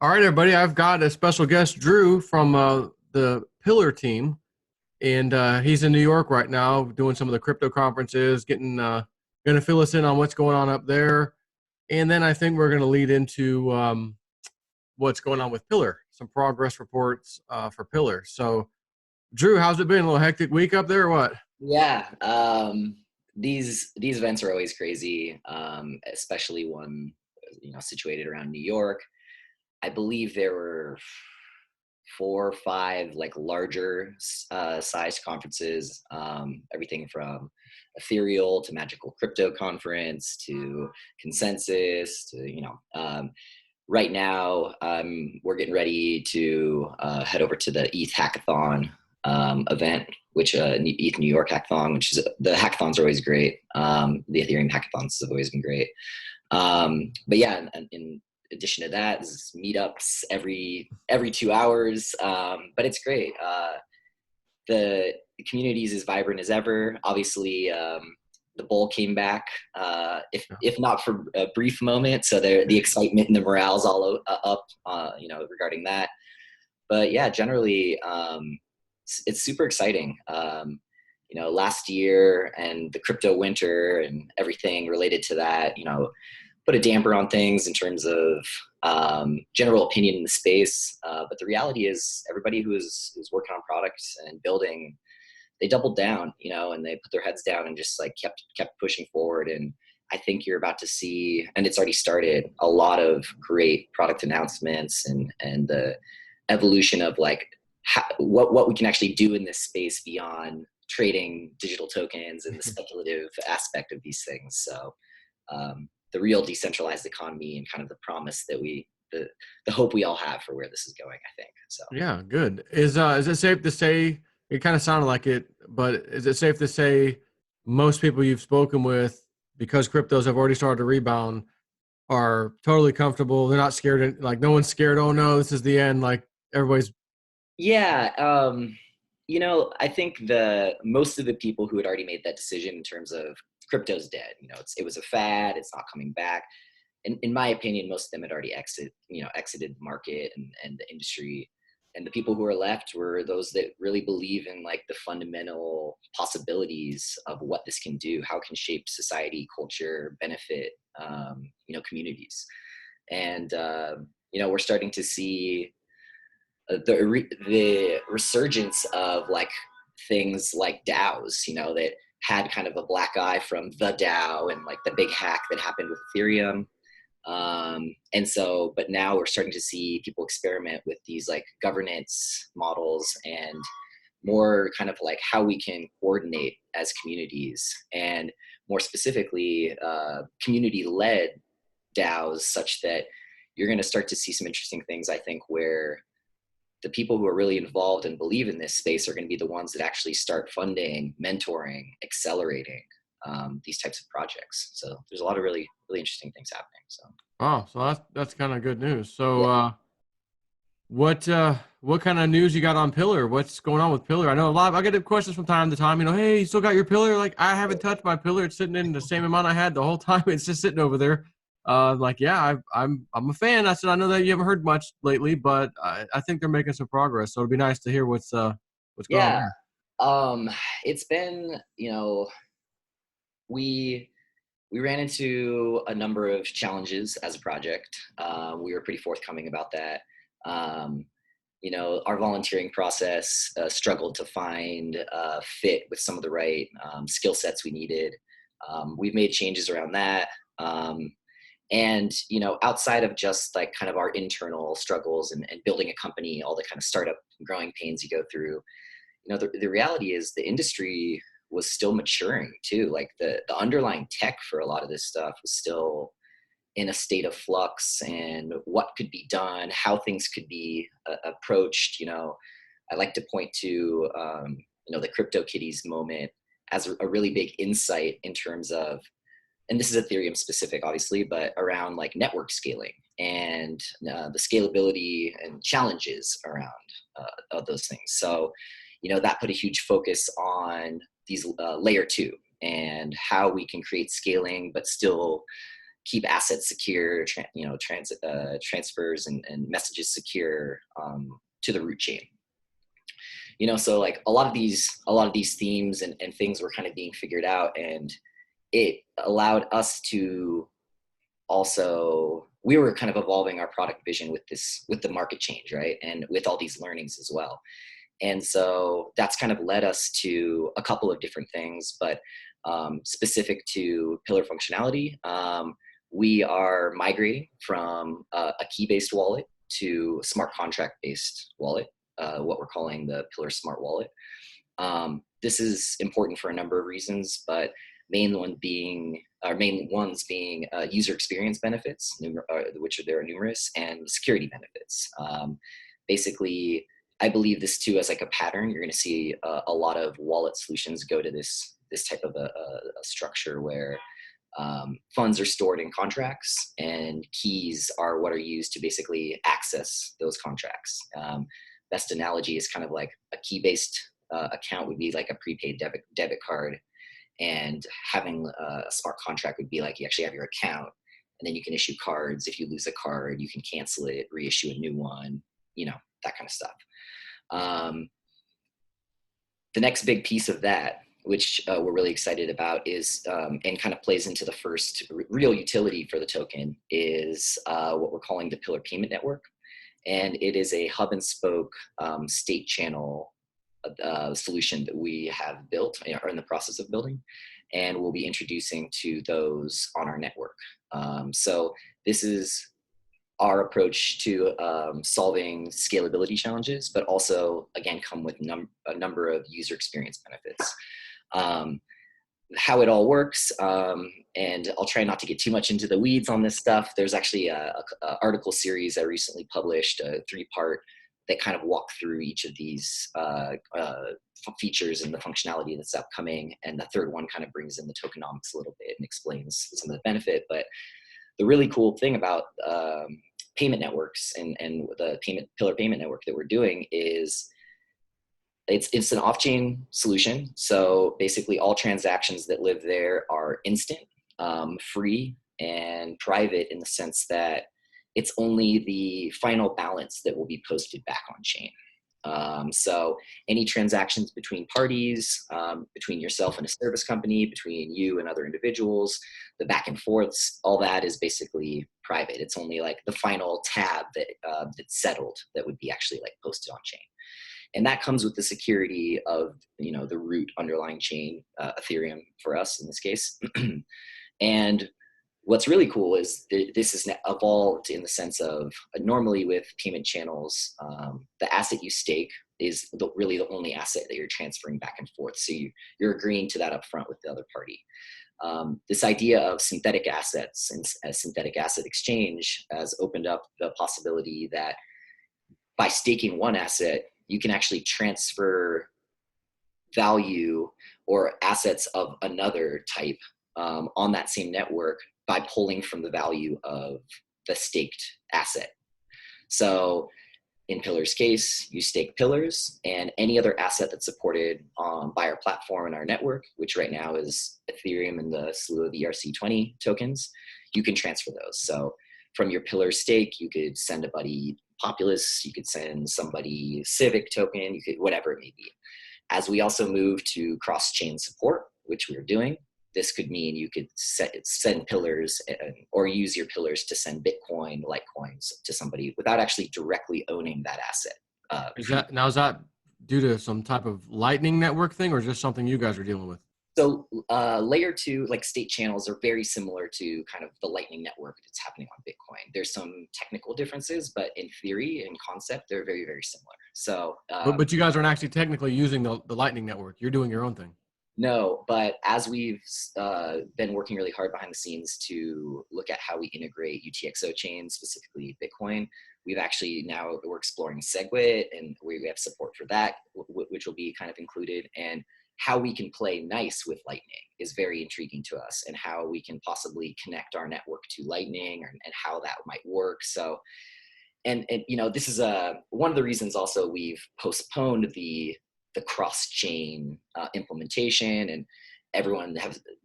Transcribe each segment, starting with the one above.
All right, everybody. I've got a special guest, Drew, from the Pillar team, and he's in New York right now doing some of the crypto conferences, getting going to fill us in on what's going on up there, and then I think we're going to lead into what's going on with Pillar, some progress reports for Pillar. So, Drew, how's it been? A little hectic week up there, or what? Yeah, these events are always crazy, especially one situated around New York. I believe there were four or five like larger sized conferences, everything from Ethereal to Magical Crypto Conference to Consensus to right now, we're getting ready to head over to the ETH Hackathon event, which ETH New York Hackathon, which is the hackathons are always great. The Ethereum hackathons have always been great. But yeah, in addition to that, there's meetups every 2 hours. But it's great. The community is as vibrant as ever. Obviously, the bowl came back, if not for a brief moment. So the excitement and the morale's all up, regarding that. But yeah, generally, it's super exciting. Last year and the crypto winter and everything related to that, put a damper on things in terms of general opinion in the space. But the reality is everybody who's working on products and building, they doubled down, and they put their heads down and just like kept pushing forward. And I think you're about to see, and it's already started, a lot of great product announcements and the evolution of like what we can actually do in this space beyond trading digital tokens and the speculative aspect of these things. So the real decentralized economy and kind of the promise that the hope we all have for where this is going, I think. So Yeah, good. Is it safe to say, it kind of sounded like it, but is it safe to say most people you've spoken with, because cryptos have already started to rebound, are totally comfortable? They're not scared. Like no one's scared. Oh no, this is the end. Like everybody's. yeah, I think most of the people who had already made that decision in terms of crypto's dead, it was a fad, it's not coming back. And in my opinion, most of them had already exited the market and the industry. And the people who are left were those that really believe in like the fundamental possibilities of what this can do, how it can shape society, culture, benefit, communities. And, we're starting to see the resurgence of like things like DAOs, that had kind of a black eye from the DAO and like the big hack that happened with Ethereum. But now we're starting to see people experiment with these like governance models and more kind of like how we can coordinate as communities, and more specifically, community-led DAOs, such that you're going to start to see some interesting things, I think, where the people who are really involved and believe in this space are going to be the ones that actually start funding, mentoring, accelerating these types of projects. So there's a lot of really, really interesting things happening. So that's kind of good news. So Yeah. what kind of news you got on Pillar? What's going on with Pillar? I know I get questions from time to time. Hey, you still got your Pillar? Like I haven't touched my Pillar. It's sitting in the same amount I had the whole time. It's just sitting over there. I'm a fan. I said I know that you haven't heard much lately, but I think they're making some progress. So it'd be nice to hear what's going on Yeah. there. It's been, we ran into a number of challenges as a project. We were pretty forthcoming about that. Our volunteering process struggled to find a fit with some of the right skill sets we needed. We've made changes around that. And, outside of just like kind of our internal struggles and building a company, all the kind of startup and growing pains you go through, the reality is the industry was still maturing too. Like the underlying tech for a lot of this stuff was still in a state of flux, and what could be done, how things could be approached. I like to point to, the CryptoKitties moment as a really big insight in terms of, and this is Ethereum specific, obviously, but around like network scaling and the scalability and challenges around of those things. So, that put a huge focus on these layer two and how we can create scaling, but still keep assets secure, transfers and messages secure to the root chain. So like a lot of these themes and things were kind of being figured out, and it allowed us to also, we were kind of evolving our product vision with the market change, right? And with all these learnings as well. And so that's kind of led us to a couple of different things, but specific to pillar functionality, we are migrating from a key-based wallet to a smart contract-based wallet, what we're calling the Pillar Smart Wallet. This is important for a number of reasons, but main ones being user experience benefits, which there are numerous, and security benefits. Basically, I believe this too as like a pattern. You're going to see a lot of wallet solutions go to this type of a structure where funds are stored in contracts, and keys are what are used to basically access those contracts. Best analogy is kind of like a key-based account would be like a prepaid debit card, and having a smart contract would be like you actually have your account, and then you can issue cards. If you lose a card, you can cancel it, reissue a new one, that kind of stuff. The next big piece of that, which we're really excited about, is and kind of plays into the first real utility for the token, is what we're calling the Pillar Payment Network. And it is a hub and spoke state channel solution that we have built, or in the process of building, and we'll be introducing to those on our network. So this is our approach to solving scalability challenges, but also, again, come with a number of user experience benefits. How it all works, and I'll try not to get too much into the weeds on this stuff. There's actually a article series I recently published, a 3-part, that kind of walk through each of these features and the functionality that's upcoming. And the third one kind of brings in the tokenomics a little bit and explains some of the benefit. But the really cool thing about payment networks and the Pillar Payment Network that we're doing is it's an off-chain solution. So basically all transactions that live there are instant, free, and private, in the sense that it's only the final balance that will be posted back on chain. So any transactions between parties, between yourself and a service company, between you and other individuals, the back and forths, all that is basically private. It's only like the final tab that's settled that would be actually like posted on chain. And that comes with the security of, the root underlying chain, Ethereum for us in this case. And what's really cool is this has evolved in the sense of, normally with payment channels, the asset you stake is really the only asset that you're transferring back and forth. So you're agreeing to that upfront with the other party. This idea of synthetic assets and a synthetic asset exchange has opened up the possibility that by staking one asset, you can actually transfer value or assets of another type on that same network by pulling from the value of the staked asset. So in Pillar's case, you stake Pillars, and any other asset that's supported by our platform and our network, which right now is Ethereum and the slew of ERC20 tokens, you can transfer those. So from your Pillar stake, you could send a buddy Populous, you could send somebody Civic token, you could, whatever it may be. As we also move to cross-chain support, which we're doing, this could mean you could send Pillars or use your Pillars to send Bitcoin, Litecoins to somebody without actually directly owning that asset. Is that due to some type of Lightning Network thing, or just something you guys are dealing with? So layer 2, like state channels, are very similar to kind of the Lightning Network that's happening on Bitcoin. There's some technical differences, but in theory and concept, they're very, very similar. So, but you guys aren't actually technically using the Lightning Network. You're doing your own thing. No, but as we've been working really hard behind the scenes to look at how we integrate UTXO chains, specifically Bitcoin, we're exploring SegWit, and we have support for that, which will be kind of included. And how we can play nice with Lightning is very intriguing to us, and how we can possibly connect our network to Lightning, and how that might work. So, and this is one of the reasons also we've postponed the cross-chain implementation,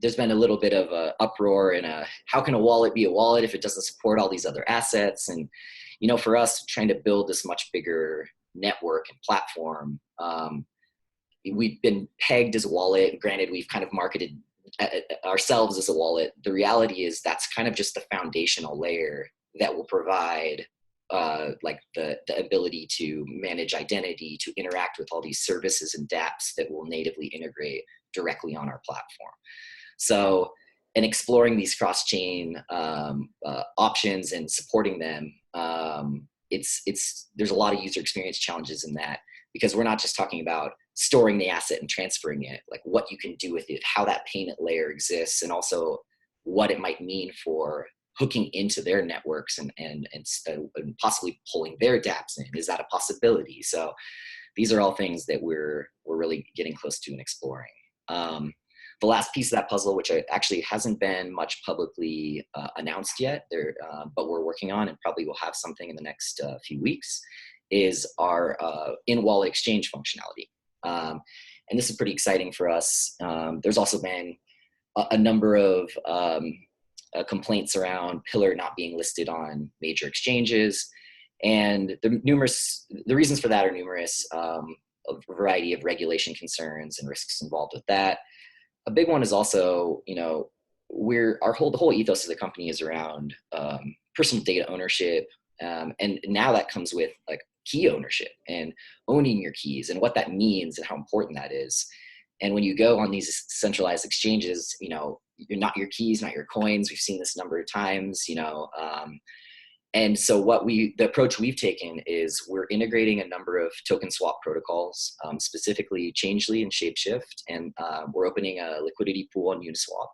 there's been a little bit of a uproar and how can a wallet be a wallet if it doesn't support all these other assets? And, for us trying to build this much bigger network and platform, we've been pegged as a wallet. Granted, we've kind of marketed ourselves as a wallet. The reality is that's kind of just the foundational layer that will provide like the ability to manage identity, to interact with all these services and dApps that will natively integrate directly on our platform. So, and exploring these cross-chain options and supporting them, there's a lot of user experience challenges in that, because we're not just talking about storing the asset and transferring it, like what you can do with it, how that payment layer exists, and also what it might mean for hooking into their networks and possibly pulling their dApps in. Is that a possibility? So these are all things that we're really getting close to and exploring. The last piece of that puzzle, which actually hasn't been much publicly announced yet, but we're working on and probably will have something in the next few weeks, is our in-wallet exchange functionality. And this is pretty exciting for us. There's also been a number of complaints around Pillar not being listed on major exchanges. And the reasons for that are numerous, a variety of regulation concerns and risks involved with that. A big one is also, the whole ethos of the company is around personal data ownership. And now that comes with like key ownership and owning your keys and what that means and how important that is. And when you go on these centralized exchanges, you're not your keys, not your coins. We've seen this a number of times, and so the approach we've taken is we're integrating a number of token swap protocols, specifically Changely and Shapeshift, and we're opening a liquidity pool on Uniswap.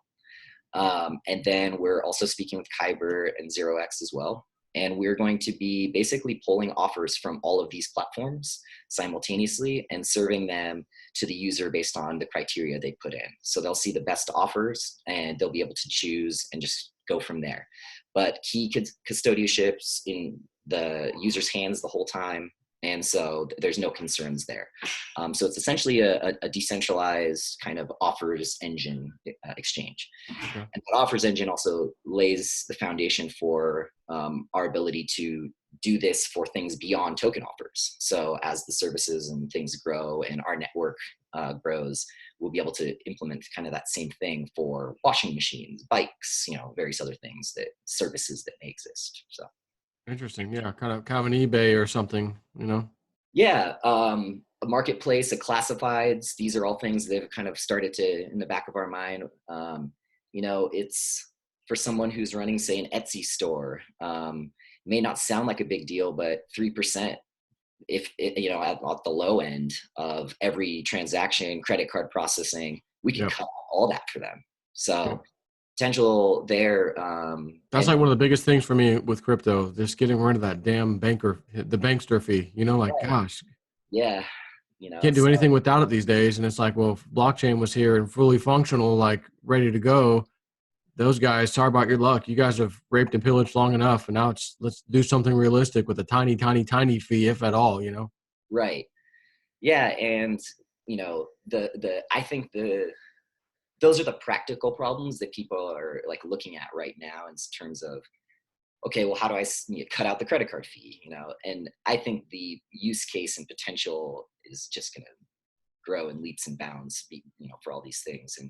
And then we're also speaking with Kyber and 0x as well. And we're going to be basically pulling offers from all of these platforms simultaneously and serving them to the user based on the criteria they put in. So they'll see the best offers and they'll be able to choose and just go from there. But key custodianships in the user's hands the whole time. And so there's no concerns there. So it's essentially a decentralized kind of offers engine exchange. Okay. And that offers engine also lays the foundation for our ability to do this for things beyond token offers. So as the services and things grow and our network grows, we'll be able to implement kind of that same thing for washing machines, bikes, various other things, services that may exist. So. Interesting. Yeah. Kind of an eBay or something, Yeah. A marketplace, a classifieds, these are all things that have kind of started to, in the back of our mind, it's for someone who's running, say, an Etsy store, may not sound like a big deal, but 3%, if it, at the low end of every transaction, credit card processing, we can cut all that for them. So potential there. That's like one of the biggest things for me with crypto, just getting rid of that damn the bankster fee, gosh. Yeah. Can't do anything without it these days. And it's like, well, if blockchain was here and fully functional, like ready to go, those guys, sorry about your luck. You guys have raped and pillaged long enough. And now let's do something realistic with a tiny, tiny, tiny fee, if at all, Right. Yeah. And, I think those are the practical problems that people are like looking at right now in terms of, okay, well, how do I cut out the credit card fee? And I think the use case and potential is just going to grow in leaps and bounds, for all these things. And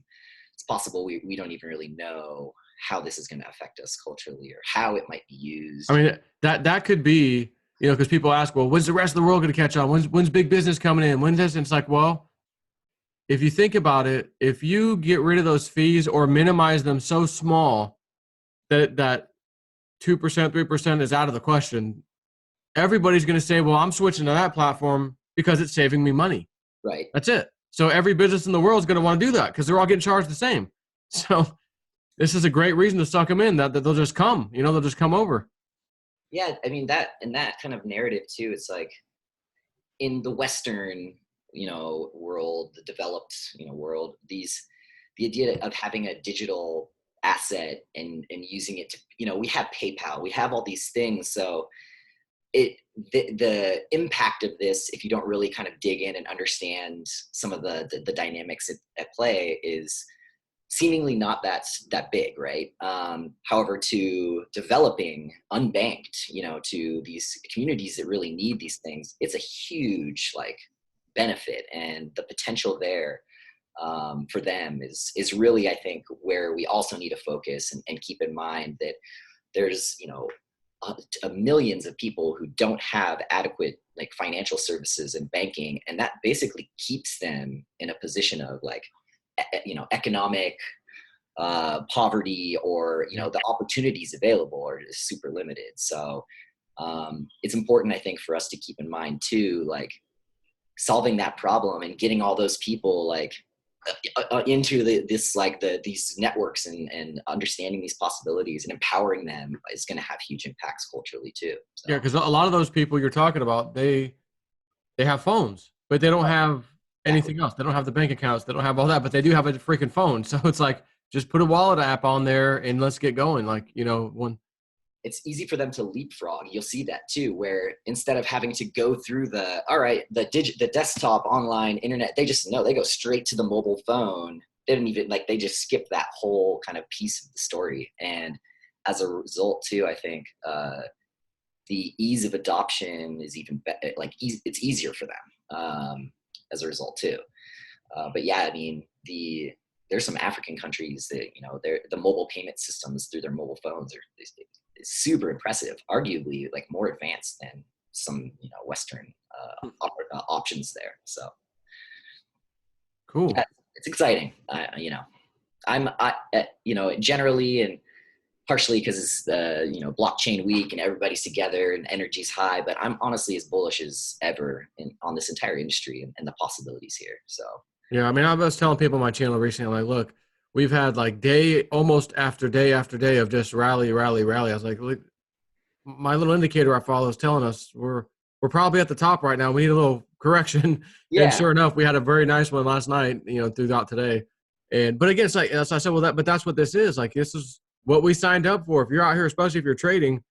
it's possible we don't even really know how this is going to affect us culturally or how it might be used. I mean, that could be, because people ask, well, when's the rest of the world going to catch on? When's big business coming in? When's this? And it's like, well, if you think about it, if you get rid of those fees or minimize them so small that 2%, 3% is out of the question, everybody's going to say, well, I'm switching to that platform because it's saving me money. Right. That's it. So every business in the world is going to want to do that because they're all getting charged the same. So this is a great reason to suck them in, that they'll just come, they'll just come over. Yeah. I mean, that kind of narrative too, it's like in the Western, world, the developed, world, the idea of having a digital asset and using it to, we have PayPal, we have all these things. So the impact of this, if you don't really kind of dig in and understand some of the dynamics at play, is seemingly not that big, right? However, to developing unbanked, to these communities that really need these things, it's a huge like benefit, and the potential there for them is really, I think, where we also need to focus and keep in mind that there's millions of people who don't have adequate like financial services and banking, and that basically keeps them in a position of like economic poverty, or the opportunities available are just super limited. So it's important, I think, for us to keep in mind too, like solving that problem and getting all those people like into these networks, and understanding these possibilities and empowering them is going to have huge impacts culturally too. So. Yeah, because a lot of those people you're talking about, they have phones, but they don't have Exactly. anything else. They don't have the bank accounts. They don't have all that, but they do have a freaking phone. So it's like, just put a wallet app on there and let's get going. Like, one. It's easy for them to leapfrog. You'll see that too, where instead of having to go through the desktop online internet, they just know, they go straight to the mobile phone. They didn't even they just skip that whole kind of piece of the story. And as a result too, I think the ease of adoption is even better. Like it's easier for them as a result too. But yeah, I mean, there's some African countries that the mobile payment systems through their mobile phones are super impressive, arguably like more advanced than some Western options there. So Cool. yeah, it's exciting. Generally, and partially because it's the blockchain week and everybody's together and energy's high, but I'm honestly as bullish as ever on this entire industry and the possibilities here. So Yeah, I mean, I was telling people on my channel recently, like, look, we've had like almost after day of just rally, rally, rally. I was like, look, my little indicator I follow is telling us we're probably at the top right now. We need a little correction. And yeah, sure enough, we had a very nice one last night, throughout today. But again, it's like, as I said, but that's what this is. Like, this is what we signed up for. If you're out here, especially if you're trading,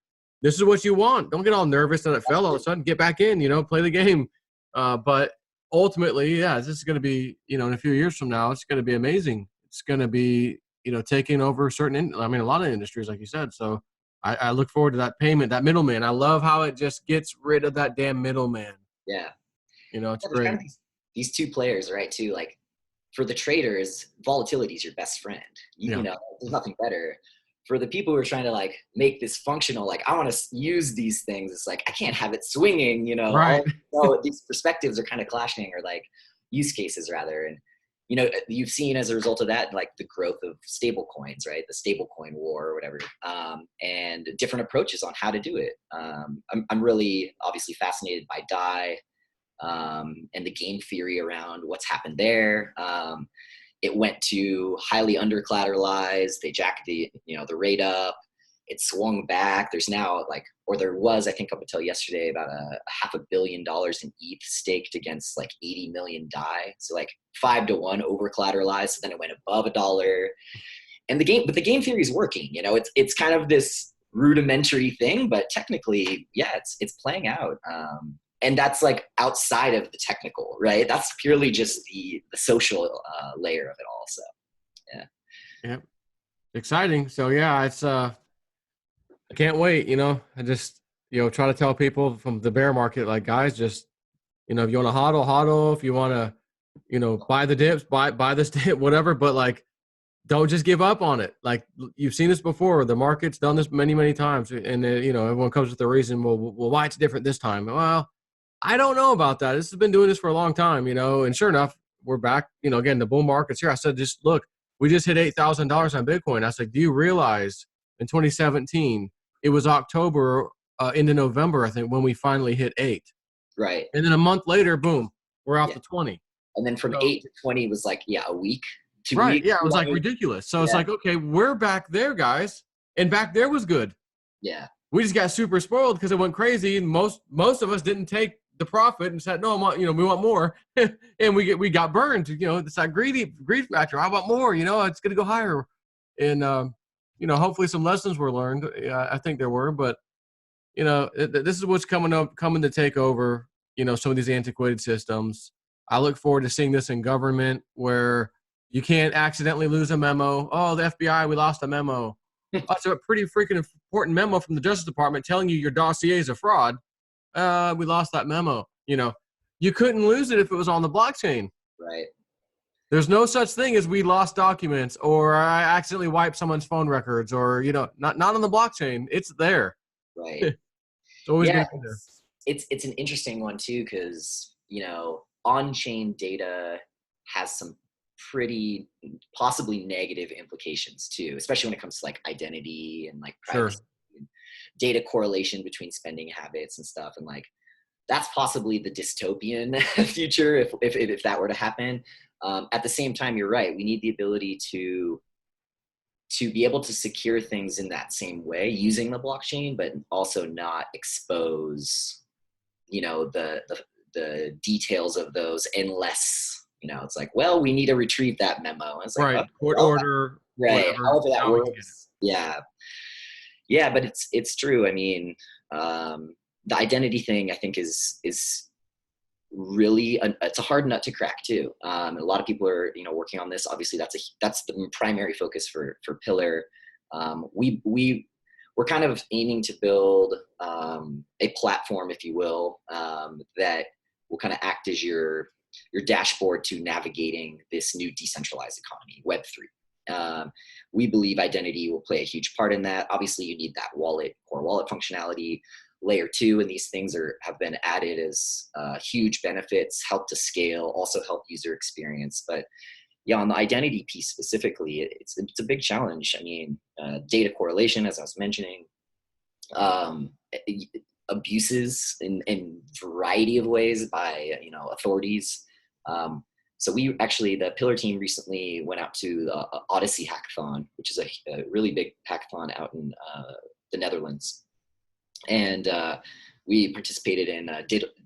this is what you want. Don't get all nervous that it fell all of a sudden. Get back in, play the game. But ultimately, yeah, this is going to be, in a few years from now, it's going to be amazing. It's going to be, taking over a lot of industries, like you said. So I look forward to that payment, that middleman. I love how it just gets rid of that damn middleman. yeah. It's There's kind great. of these two players, right? Too, like for the traders, volatility is your best friend. Yeah. There's nothing better. For the people who are trying to like make this functional, like I want to use these things, it's like I can't have it swinging. Right. All these perspectives are kind of clashing, or like use cases rather. And you've seen as a result of that, like the growth of stable coins, right? The stable coin war or whatever, and different approaches on how to do it. I'm really obviously fascinated by DAI, and the game theory around what's happened there. It went to highly under collateralized. They jacked the rate up. It swung back. There's now there was, I think up until yesterday, about a $500 million in ETH staked against like 80 million DAI. So like 5-to-1 over collateralized. So then it went above $1. And but the game theory is working. It's kind of this rudimentary thing, but technically, yeah, it's playing out. And that's like outside of the technical, right? That's purely just the social layer of it all. So, yeah. Yeah. Exciting. So yeah, it's I can't wait. I just try to tell people from the bear market, like, guys, just if you want to hodl. If you want to buy the dips, buy this dip, whatever. But like, don't just give up on it. Like, you've seen this before. The market's done this many times, and everyone comes with a reason. Well, why it's different this time? Well, I don't know about that. This has been doing this for a long time, and sure enough, we're back. Again, the bull market's here. I said, just look, we just hit $8,000 on Bitcoin. I said, do you realize in 2017 it was October into November, I think, when we finally hit 8, Right. and then a month later, boom, we're off to 20. And then from So, 8 to 20 was like, a week, 2 right? weeks. Yeah, it was like ridiculous. So it's like, okay, we're back there, guys, and back there was good. Yeah. We just got super spoiled because it went crazy, and most of us didn't take the profit and said, no, we want more, and we got burned. It's that greed factor. I want more. It's going to go higher, and hopefully some lessons were learned. Yeah, I think there were, but this is what's coming to take over. Some of these antiquated systems. I look forward to seeing this in government, where You can't accidentally lose a memo. Oh, the FBI, we lost a memo. That's a pretty freaking important memo from the Justice Department telling you your dossier is a fraud. We lost that memo. You couldn't lose it if it was on the blockchain. Right. There's no such thing as we lost documents or I accidentally wiped someone's phone records or, not on the blockchain. It's there. Right. It's always Yeah, going to be there. it's an interesting one too, because on-chain data has some pretty possibly negative implications too, especially when it comes to like identity and like Sure. privacy and data correlation between spending habits and stuff. And like that's possibly the dystopian future if that were to happen. At the same time, you're right. We need the ability to be able to secure things in that same way using the blockchain, but also not expose, the details of those unless, it's like, well, we need to retrieve that memo. And it's like, Right. oh, Court well, order, right. whatever. However that Now we can get it. works. Yeah. Yeah. But it's true. I mean, the identity thing I think is really it's a hard nut to crack too. And a lot of people are working on this. Obviously that's the primary focus for Pillar. We're kind of aiming to build a platform, if you will, that will kind of act as your dashboard to navigating this new decentralized economy, Web3. We believe identity will play a huge part in that. Obviously, you need that core wallet functionality. Layer 2, and these things have been added as huge benefits, help to scale, also help user experience. But yeah, on the identity piece specifically, it's a big challenge. I mean, data correlation, as I was mentioning, abuses in variety of ways by authorities. So the Pillar team recently went out to the Odyssey hackathon, which is a really big hackathon out in the Netherlands. And we participated in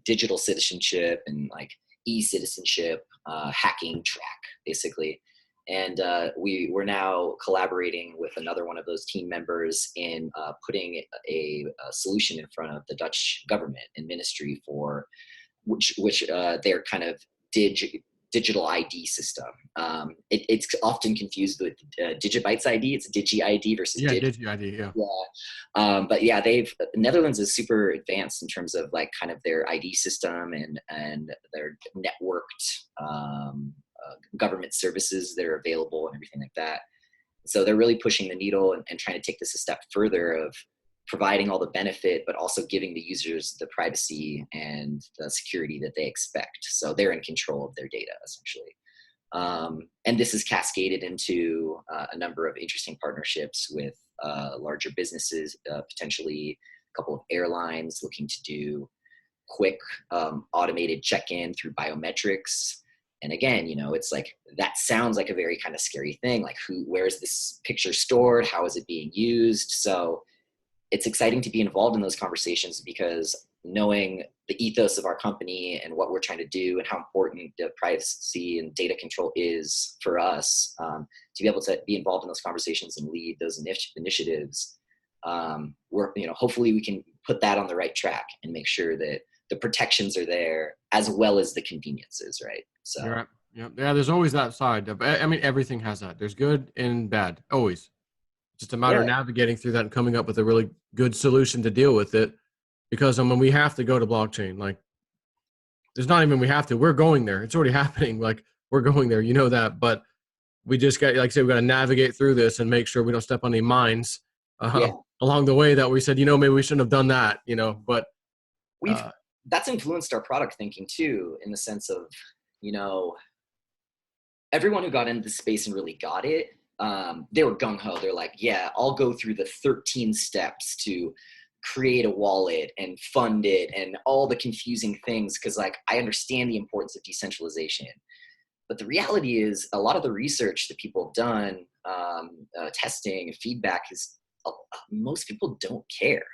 digital citizenship and like e-citizenship hacking track, basically. And we're now collaborating with another one of those team members in putting a solution in front of the Dutch government and ministry for which their kind of digital ID system. It's often confused with Digibytes ID. It's Digi ID versus Digi ID. Yeah. But yeah, Netherlands is super advanced in terms of like kind of their ID system and their networked government services that are available and everything like that. So they're really pushing the needle and trying to take this a step further of providing all the benefit, but also giving the users the privacy and the security that they expect. So they're in control of their data, essentially. And this is cascaded into a number of interesting partnerships with larger businesses, potentially a couple of airlines looking to do quick automated check-in through biometrics. And again, it's like, that sounds like a very kind of scary thing. Like where is this picture stored? How is it being used? So it's exciting to be involved in those conversations because knowing the ethos of our company and what we're trying to do and how important the privacy and data control is for us, to be able to be involved in those conversations and lead those initiatives, hopefully we can put that on the right track and make sure that the protections are there as well as the conveniences, right? So You're right. Yeah, there's always that side. I mean, everything has that. There's good and bad, always. Just a matter of navigating through that and coming up with a really good solution to deal with it. Because we have to go to blockchain. Like, there's not even we have to. We're going there. It's already happening. Like, we're going there. You know that. But we just got, like I said, we got to navigate through this and make sure we don't step on any mines along the way that we said, maybe we shouldn't have done that. But that's influenced our product thinking too, in the sense of, everyone who got into the space and really got it, they were gung-ho. They're like, yeah, I'll go through the 13 steps to create a wallet and fund it and all the confusing things, because like I understand the importance of decentralization. But the reality is a lot of the research that people have done, testing and feedback is most people don't care.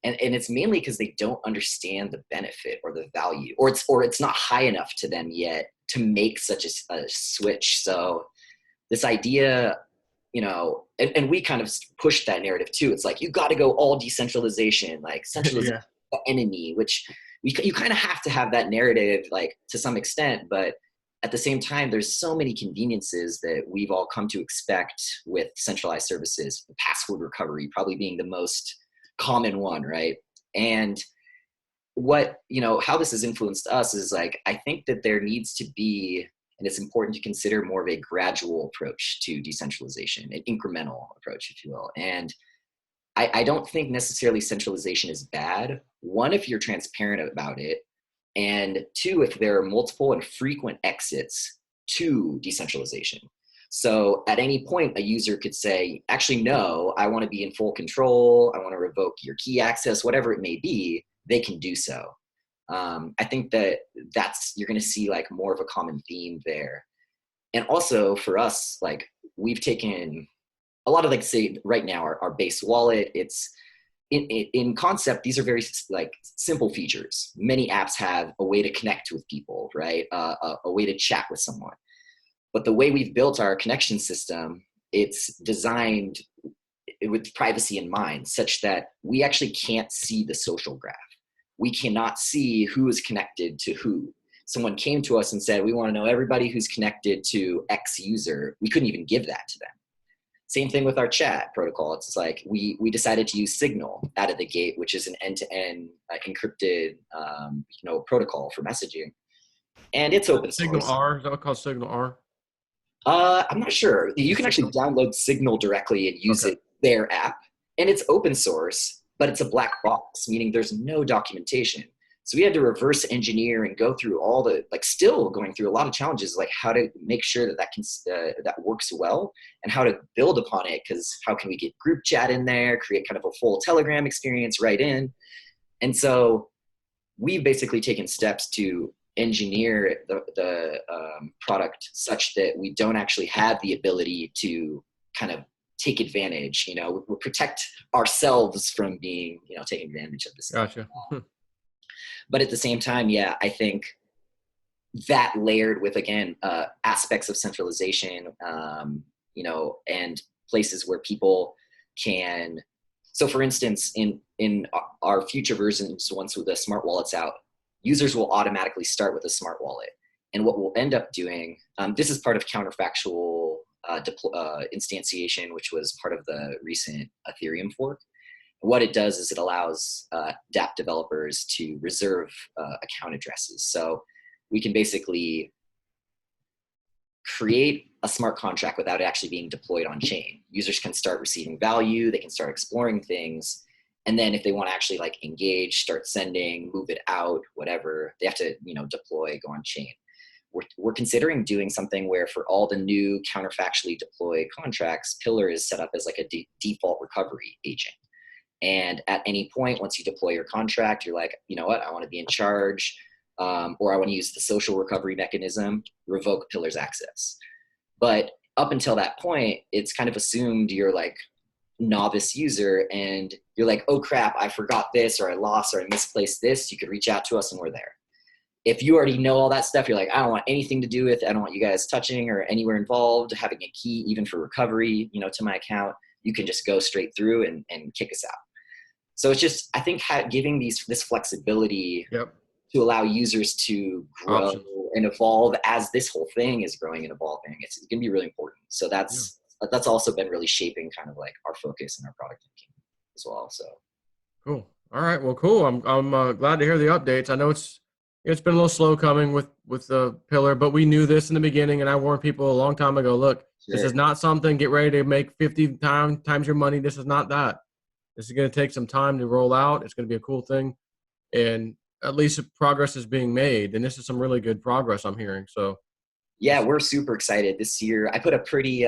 And it's mainly because they don't understand the benefit or the value, or it's not high enough to them yet to make such a switch. So this idea, and we kind of pushed that narrative too. It's like, you got to go all decentralization, like centralization is the enemy, which you kind of have to have that narrative, like to some extent, but at the same time, there's so many conveniences that we've all come to expect with centralized services, password recovery probably being the most common one, right? And what, how this has influenced us is like, I think that there needs to be, and it's important to consider more of a gradual approach to decentralization, an incremental approach, if you will. And I don't think necessarily centralization is bad. One, if you're transparent about it, and two, if there are multiple and frequent exits to decentralization. So at any point, a user could say, actually, no, I want to be in full control. I want to revoke your key access, whatever it may be, they can do so. I think you're going to see like more of a common theme there. And also for us, like we've taken a lot of, like, say right now, our base wallet, it's in concept, these are very like simple features. Many apps have a way to connect with people, right? A way to chat with someone. But the way we've built our connection system, it's designed with privacy in mind, such that we actually can't see the social graph. We cannot see who is connected to who. Someone came to us and said, we want to know everybody who's connected to X user. We couldn't even give that to them. Same thing with our chat protocol. It's like we decided to use Signal out of the gate, which is an end-to-end encrypted protocol for messaging, and it's open Signal source. R, is that called Signal R? I'm not sure. You can actually download Signal directly and use it their app, and it's open source, but it's a black box, meaning there's no documentation. So we had to reverse engineer and go through all the, like, still going through a lot of challenges, like how to make sure that works well and how to build upon it. Because how can we get group chat in there, create kind of a full Telegram experience right in? And so we've basically taken steps to engineer the product such that we don't actually have the ability to kind of take advantage. We protect ourselves from being, taking advantage of this. Gotcha. But at the same time, yeah, I think that layered with, again, aspects of centralization, and places where people can. So for instance, in our future versions, once the smart wallet's out, users will automatically start with a smart wallet. And what we'll end up doing, this is part of counterfactual instantiation, which was part of the recent Ethereum fork. What it does is it allows dApp developers to reserve account addresses. So we can basically create a smart contract without it actually being deployed on chain. Users can start receiving value, they can start exploring things. And then if they want to actually like engage, start sending, move it out, whatever, they have to, deploy, go on chain. We're considering doing something where for all the new counterfactually deployed contracts, Pillar is set up as like a default recovery agent. And at any point, once you deploy your contract, you're like, you know what, I want to be in charge, or I want to use the social recovery mechanism, revoke Pillar's access. But up until that point, it's kind of assumed you're like novice user and you're like, oh crap, I forgot this, or I lost, or I misplaced this. You could reach out to us and we're there. If you already know all that stuff, you're like, I don't want anything to do with it. I don't want you guys touching or anywhere involved, having a key even for recovery, to my account. You can just go straight through and kick us out. So it's just, I think, giving this flexibility to allow users to grow and evolve as this whole thing is growing and evolving. It's going to be really important. So that's also been really shaping kind of like our focus and our product thinking as well. So cool. All right. Well, cool. I'm glad to hear the updates. I know it's been a little slow coming with the Pillar, but we knew this in the beginning, and I warned people a long time ago. Look, This is not something. Get ready to make 50 times your money. This is not that. This is going to take some time to roll out. It's going to be a cool thing, and at least progress is being made. And this is some really good progress I'm hearing. So, yeah, we're super excited this year. I put a pretty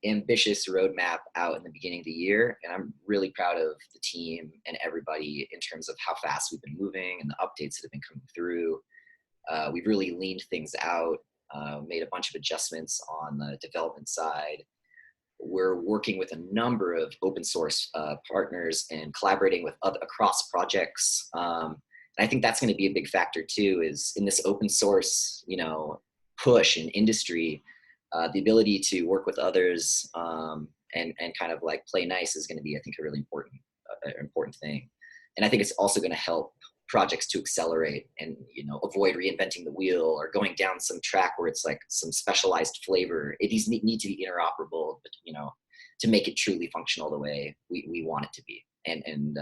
ambitious roadmap out in the beginning of the year, and I'm really proud of the team and everybody in terms of how fast we've been moving and the updates that have been coming through. We've really leaned things out, made a bunch of adjustments on the development side. We're working with a number of open source partners and collaborating with across projects. And I think that's going to be a big factor too, is in this open source, push in industry, the ability to work with others and kind of like play nice is going to be, I think, a really important thing. And I think it's also going to help projects to accelerate and, avoid reinventing the wheel or going down some track where it's like some specialized flavor. These need to be interoperable, but, to make it truly functional the way we want it to be, and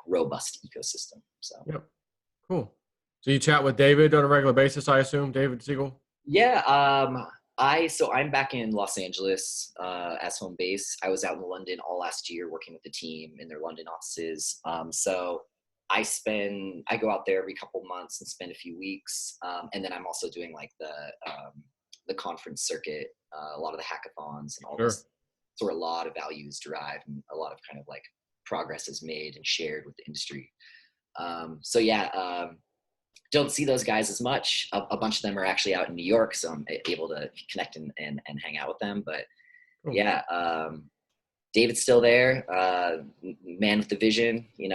robust ecosystem. So. Yep. Cool. So you chat with David on a regular basis, I assume, David Siegel? Yeah. I'm back in Los Angeles as home base. I was out in London all last year working with the team in their London offices. So I go out there every couple months and spend a few weeks. And then I'm also doing like the conference circuit, a lot of the hackathons and all this. So a lot of values derived and a lot of kind of like progress is made and shared with the industry. Don't see those guys as much. A bunch of them are actually out in New York, so I'm able to connect and hang out with them. But cool. Yeah, David's still there, man with the vision. He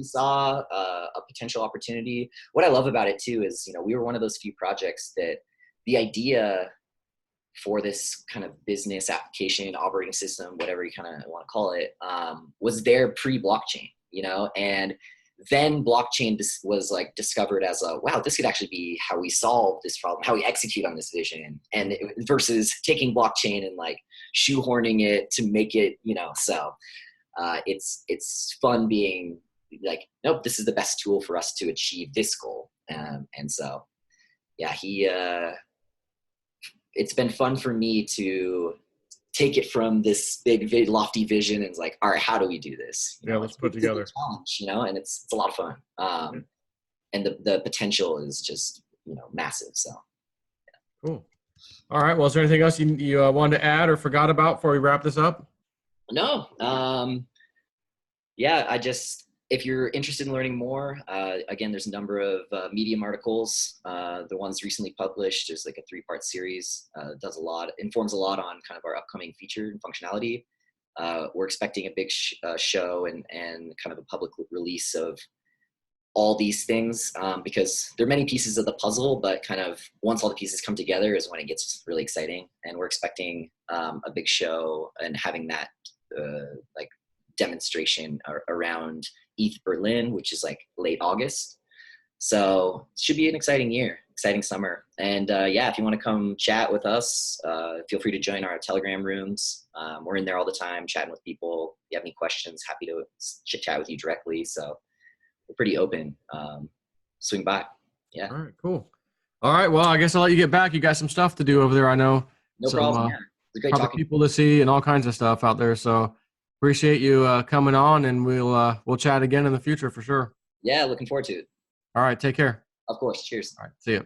saw a potential opportunity. What I love about it too is, we were one of those few projects that the idea for this kind of business application, operating system, whatever you kind of want to call it, was there pre-blockchain, and then blockchain was like discovered as wow, this could actually be how we solve this problem, how we execute on this vision, and versus taking blockchain and like shoehorning it to make it, so it's fun being like, nope, this is the best tool for us to achieve this goal. And so, yeah, it's been fun for me to take it from this big, lofty vision and it's like, all right, how do we do this? Let's put it together. Challenge, and it's a lot of fun. And the potential is just, massive. So. Yeah. Cool. All right. Well, is there anything else you wanted to add or forgot about before we wrap this up? No. If you're interested in learning more, again, there's a number of Medium articles. The ones recently published, there's like a 3-part series, informs a lot on kind of our upcoming feature and functionality. We're expecting a big show and kind of a public release of all these things because there are many pieces of the puzzle, but kind of once all the pieces come together is when it gets really exciting. And we're expecting a big show and having that like demonstration around ETH Berlin, which is like late August. So it should be an exciting year, exciting summer. And if you want to come chat with us, feel free to join our Telegram rooms. We're in there all the time chatting with people. If you have any questions, happy to chit chat with you directly. So we're pretty open. Swing by. Yeah. All right, cool. All right. Well, I guess I'll let you get back. You got some stuff to do over there. I know. No problem. Yeah. It's great talking. People to see and all kinds of stuff out there. So appreciate you coming on, and we'll chat again in the future for sure. Yeah, looking forward to it. All right, take care. Of course. Cheers. All right, see you.